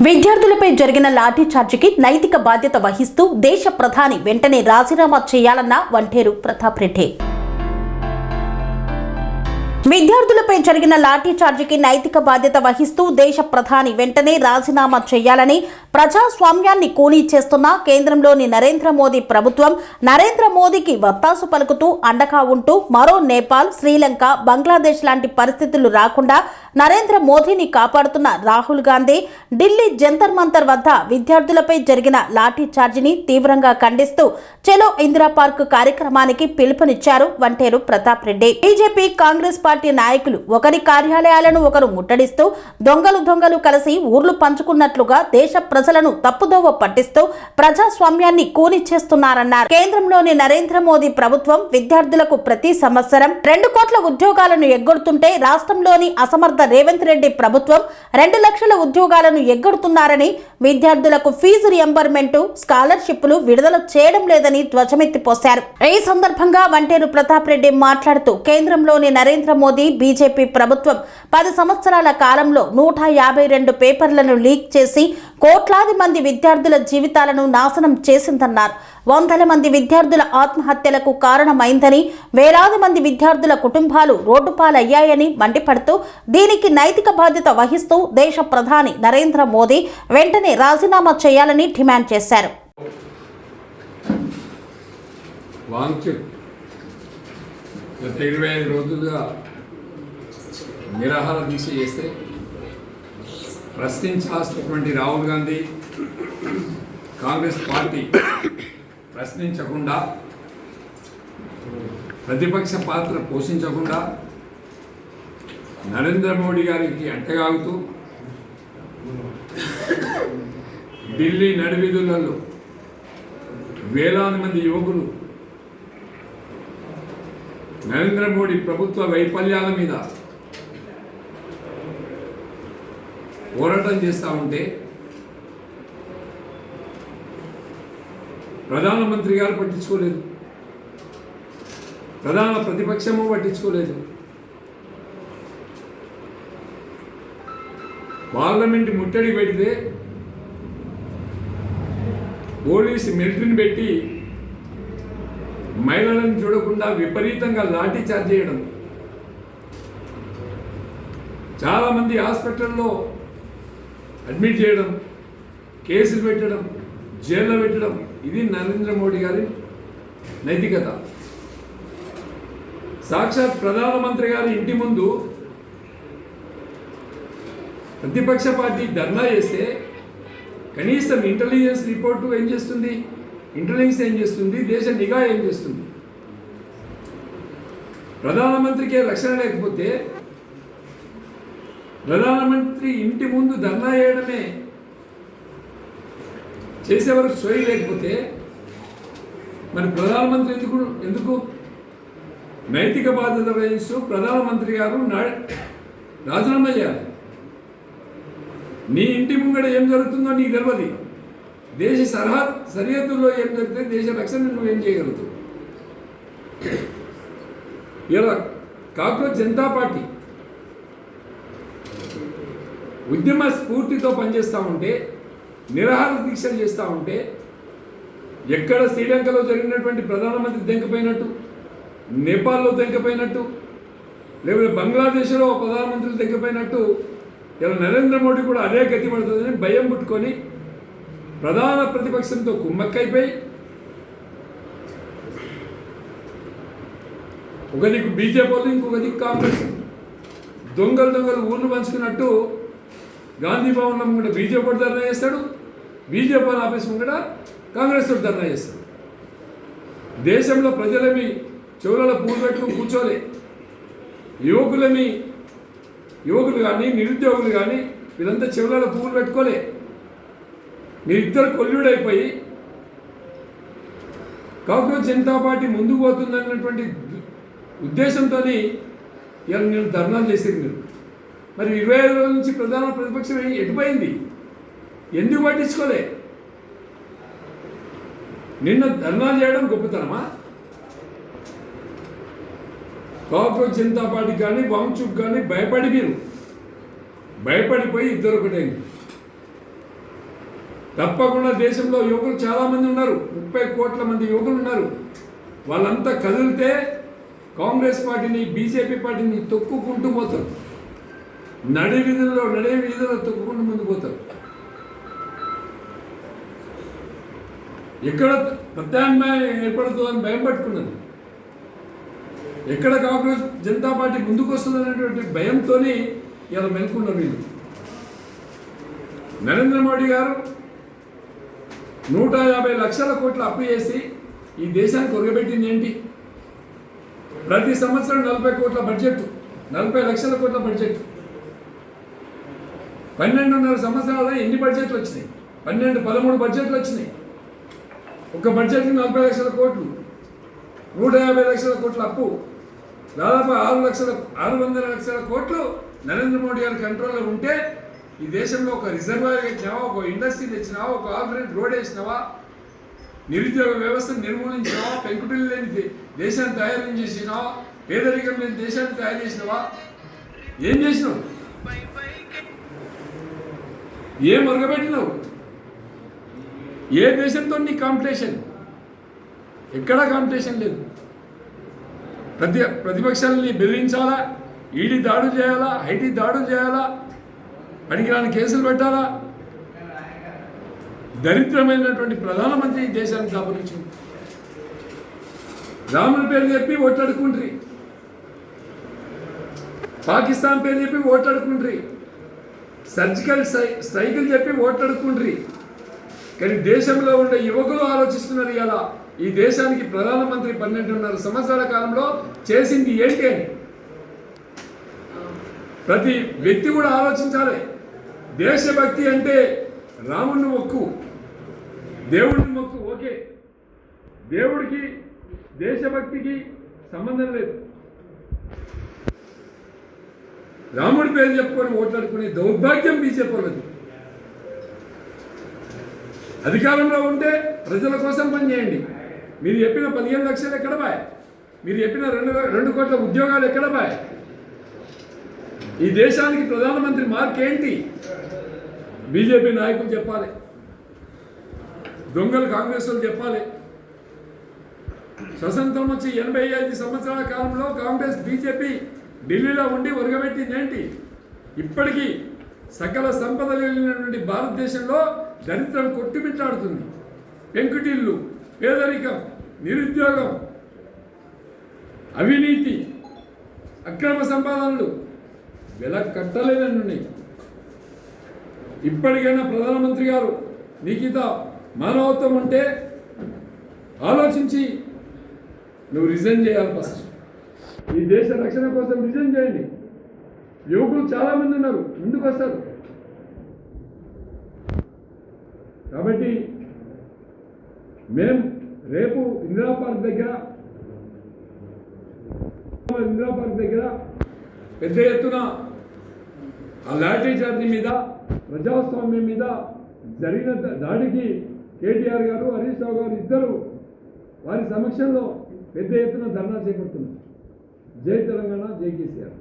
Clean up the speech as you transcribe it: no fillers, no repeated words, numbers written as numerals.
విద్యార్థులపై జరిగిన లాఠీ చార్జికి నైతిక బాధ్యత వహిస్తూ దేశ ప్రధాని వెంటనే రాజీనామా చేయాలన్న వంటేరు ప్రతాప్ రెడ్డి. విద్యార్థులపై జరిగిన లాఠీ చార్జికి నైతిక బాధ్యత వహిస్తూ దేశ ప్రధాని వెంటనే రాజీనామా చేయాలని ప్రజాస్వామ్యాన్ని కూనీ చేస్తున్న కేంద్రంలోని నరేంద్ర మోదీ ప్రభుత్వం నరేంద్ర మోదీకి వత్తాసు పలుకుతూ అండగా ఉంటూ మరో నేపాల్, శ్రీలంక, బంగ్లాదేశ్ లాంటి పరిస్థితులు రాకుండా నరేంద్ర మోదీని కాపాడుతున్న రాహుల్ గాంధీ ఢిల్లీ జంతర్ మంతర్ వద్ద విద్యార్థులపై జరిగిన లాఠీ చార్జిని తీవ్రంగా ఖండిస్తూ చలో ఇందిరా పార్క్ కార్యక్రమానికి పిలుపునిచ్చారు వంటేరు ప్రతాప్ రెడ్డి. బీజేపీ, కాంగ్రెస్ పార్టీ నాయకులు ఒకరి కార్యాలయాలను ఒకరు ముట్టడిస్తూ దొంగలు కలిసి ఊర్లు పంచుకున్నట్లుగా దేశ ప్రజలను తప్పుదోవ పట్టిస్తూ ప్రజాస్వామ్యాన్ని కూని చేస్తున్నారన్నారు. కేంద్రంలోని నరేంద్ర మోదీ ప్రభుత్వం విద్యార్థులకు ప్రతి సంవత్సరం 2 కోట్ల ఉద్యోగాలను ఎగ్గొడుతుంటే రాష్ట్రంలోని అసమర్థ రేవంత్ రెడ్డి ప్రభుత్వం 2 లక్షల ఉద్యోగాలను ఎగ్గొడుతున్నారని, విద్యార్థులకు ఫీజు రియంబర్మెంట్, స్కాలర్షిప్లు విడుదల చేయడం లేదని ధ్వజమెత్తిపోశారు. ఈ సందర్భంగా వంటేరు ప్రతాప్ రెడ్డి మాట్లాడుతూ కేంద్రంలోని నరేంద్ర మోదీ బీజేపీ ప్రభుత్వం 10 సంవత్సరాల కాలంలో 152 పేపర్లను లీక్ చేసి కోట్లాది మంది విద్యార్థుల జీవితాలను నాశనం చేసిందన్నారు. వందల మంది విద్యార్థుల ఆత్మహత్యలకు కారణమైందని, వేలాది మంది విద్యార్థుల కుటుంబాలు రోడ్డుపాలయ్యాయని మండిపడుతూ దీనికి నైతిక బాధ్యత వహిస్తూ దేశ ప్రధాని నరేంద్ర మోదీ వెంటనే రాజీనామా చేయాలని డిమాండ్ చేశారు. గత 25 రోజులుగా నిరాహార దీక్ష చేస్తే ప్రశ్నించాల్సినటువంటి రాహుల్ గాంధీ కాంగ్రెస్ పార్టీ ప్రశ్నించకుండా, ప్రతిపక్ష పాత్ర పోషించకుండా నరేంద్ర మోడీ గారికి అంటగాగుతూ ఢిల్లీ నడివీధులలో వేలాది మంది యువకులు నరేంద్ర మోడీ ప్రభుత్వ వైఫల్యాల మీద పోరాటం చేస్తూ ఉంటే ప్రధానమంత్రి గారు పట్టించుకోలేదు, ప్రధాన ప్రతిపక్షము పట్టించుకోలేదు. పార్లమెంట్ ముట్టడి పెడితే పోలీసు మిలిటరీని పెట్టి మహిళలను చూడకుండా విపరీతంగా లాఠీ చార్జ్ చేయడం, చాలామంది హాస్పిటల్లో అడ్మిట్ చేయడం, కేసులు పెట్టడం, జైల్లో పెట్టడం, ఇది నరేంద్ర మోడీ గారి నైతికత. సాక్షాత్ ప్రధానమంత్రి గారి ఇంటి ముందు ప్రతిపక్ష పార్టీ ధర్నా చేస్తే కనీసం ఇంటెలిజెన్స్ రిపోర్టు ఏం చేస్తుంది, ఇంటెలిజెన్స్ ఏం చేస్తుంది, దేశ నిఘా ఏం చేస్తుంది? ప్రధానమంత్రికే రక్షణ లేకపోతే ప్రధానమంత్రి ఇంటి ముందు ధర్నా చేయడమే చేసేవరకు సోయి లేకపోతే మరి ప్రధానమంత్రి ఎందుకు నైతిక బాధ్యత వహిస్తూ ప్రధానమంత్రి గారు రాజీనామా చేయాలి. నీ ఇంటి ముంగడ ఏం జరుగుతుందో నీకు తెలియదు, దేశ సరిహద్దుల్లో ఏం జరిగితే దేశ రక్షణ నువ్వేం చేయగలుగుతావు? ఇలా కాంగ్రెస్ జనతా పార్టీ ఉద్యమ స్ఫూర్తితో పనిచేస్తూ ఉంటే, నిరాహార దీక్షలు చేస్తూ ఉంటే, ఎక్కడ శ్రీలంకలో జరిగినటువంటి ప్రధానమంత్రి దెంకపోయినట్టు, నేపాల్లో దెంకపోయినట్టు, లేకపోతే బంగ్లాదేశ్లో ప్రధానమంత్రులు దెంకపోయినట్టు ఇలా నరేంద్ర మోడీ కూడా అదే గతి పడుతుందని భయం పుట్టుకొని ప్రధాన ప్రతిపక్షంతో కుమ్మక్కైపోయి ఒక దిక్కు బీజేపీ వాళ్ళు, ఇంకొక దిక్కు కాంగ్రెస్ దొంగలు ఊర్లు పంచుకున్నట్టు గాంధీ భవన్లో కూడా బీజేపీ ధర్నా చేస్తాడు, బీజేపీ ఆఫీస్ కూడా కాంగ్రెస్ ధర్నా చేస్తాడు. దేశంలో ప్రజలమి చెవులలో పూలు పెట్టుకుని కూర్చోలే, యువకులు కానీ నిరుద్యోగులు కానీ వీళ్ళంతా చెవులలో పువ్వులు పెట్టుకోలే. మీరిద్దరు కొల్లుడైపోయి కాంగ్రెస్ జనతా పార్టీ ముందుకు పోతుందన్నటువంటి ఉద్దేశంతో ఇలా నేను ధర్నాలు చేసేది. మీరు మరి 25 రోజుల నుంచి ప్రధాన ప్రతిపక్షం ఎటుపోయింది? ఎందుకు పట్టించుకోలే? నిన్న ధర్నాలు చేయడం గొప్పతనమా? కాంగ్రెస్ జనతా పార్టీ కానీ వాంగ్చుక్ కానీ భయపడిపోయి ఇద్దరు ఒకటైంది. తప్పకుండా దేశంలో యువకులు చాలామంది ఉన్నారు, 30 కోట్ల మంది యువకులు ఉన్నారు. వాళ్ళంతా కదిలితే కాంగ్రెస్ పార్టీని బీజేపీ పార్టీని తొక్కుకుంటూ పోతారు. నడే వీధుల్లో తొక్కుకుంటూ ముందు పోతారు. ఎక్కడ ప్రత్యామ్నాయం ఏర్పడుతుందని భయం పట్టుకున్నది, ఎక్కడ కాంగ్రెస్ జనతా పార్టీ ముందుకు వస్తుందనేటువంటి భయంతో ఇలా మెలుకున్నారు వీళ్ళు. నరేంద్ర మోడీ గారు 150 లక్షల కోట్లు అప్పు చేసి ఈ దేశానికి ఒరగబెట్టింది ఏంటి? ప్రతి సంవత్సరం 40 కోట్ల బడ్జెట్, 40 లక్షల కోట్ల బడ్జెట్. 12.5 సంవత్సరాల్లో ఎన్ని బడ్జెట్లు వచ్చినాయి? 13 బడ్జెట్లు వచ్చినాయి. ఒక బడ్జెట్కి 40 లక్షల కోట్లు, 150 లక్షల కోట్ల అప్పు, దాదాపు 600 లక్షల కోట్లు నరేంద్ర మోడీ గారి కంట్రోల్లో ఉంటే ఈ దేశంలో ఒక రిజర్వాయర్ ఇచ్చినావా, ఒక ఇండస్ట్రీ తెచ్చినావా, ఒక ఆల్టర్నేట్ రోడ్ వేసినావా, నిరుద్యోగ వ్యవస్థను నిర్మూలించినావా, పెంకుటిల్లు లేని దేశాన్ని తయారు చేసినావా, పేదరికం లేని దేశాన్ని తయారు చేసినావా? ఏం చేసినావు? ఏం మరగబెట్టినావు? ఏ దేశంతో నీ కాంపిటీషన్? ఎక్కడా కాంపిటీషన్ లేదు. ప్రతిపక్షాలని బెదిరించాలా, ఈడీ దాడులు చేయాలా, ఐటీ దాడులు చేయాలా, పనికిరాని కేసులు పెట్టాలా? దరిద్రమైనటువంటి ప్రధానమంత్రి ఈ దేశానికి దాపరించింది. రాముని పేరు చెప్పి ఓట్లాడుకుంట్రి, పాకిస్తాన్ పేరు చెప్పి ఓట్లాడుకుంట్రి, సర్జికల్ స్ట్రైకులు చెప్పి ఓట్లాడుకుంట్రి. కానీ దేశంలో ఉండే యువకులు ఆలోచిస్తున్నారు, ఇలా ఈ దేశానికి ప్రధానమంత్రి 12.5 సంవత్సరాల కాలంలో చేసింది ఏంటి అని. ప్రతి వ్యక్తి కూడా ఆలోచించాలి. దేశభక్తి అంటే రాముడిని మొక్కు, దేవుడిని మొక్కు, ఓకే. దేవుడికి దేశభక్తికి సంబంధం లేదు. రాముడి పేరు చెప్పుకొని ఓట్లాడుకునే దౌర్భాగ్యం బీజేపీ వాళ్ళది. అధికారంలో ఉంటే ప్రజల కోసం పనిచేయండి. మీరు చెప్పిన 15 లక్షలు ఎక్కడ బాయ్? మీరు చెప్పిన 2 కోట్ల ఉద్యోగాలు ఎక్కడ బాయ్? ఈ దేశానికి ప్రధానమంత్రి మార్క్ ఏంటి? బీజేపీ నాయకులు చెప్పాలి, దొంగలు కాంగ్రెస్ వాళ్ళు చెప్పాలి. స్వతంత్రం వచ్చి 85 సంవత్సరాల కాలంలో కాంగ్రెస్ బీజేపీ ఢిల్లీలో ఉండి ఒరగబెట్టింది ఏంటి? ఇప్పటికీ సకల సంపద కలిగినటువంటి భారతదేశంలో దరిద్రం కొట్టుమిట్టాడుతుంది. పెంకుటిల్లు, పేదరికం, నిరుద్యోగం, అవినీతి, అక్రమ సంపాదనలు వెల కట్టలేనని. ఇప్పటికైనా ప్రధానమంత్రి గారు నీకిత మానవత్వం ఉంటే ఆలోచించి నువ్వు రిజైన్ చేయాలి. ఫస్ట్ ఈ దేశ రక్షణ కోసం రిజైన్ చేయండి. యువకులు చాలామంది ఉన్నారు, ముందుకు వస్తారు. కాబట్టి మేము రేపు ఇందిరా పార్క్ దగ్గర పెద్ద ఎత్తున ఆ లాఠీ చార్జీ మీద, ప్రజాస్వామ్యం మీద జరిగిన దాడికి కేటీఆర్ గారు, హరీష్ రావు గారు ఇద్దరు వారి సమక్షంలో పెద్ద ఎత్తున ధర్నా చేపడుతున్నారు. జై తెలంగాణ, జై కేసీఆర్.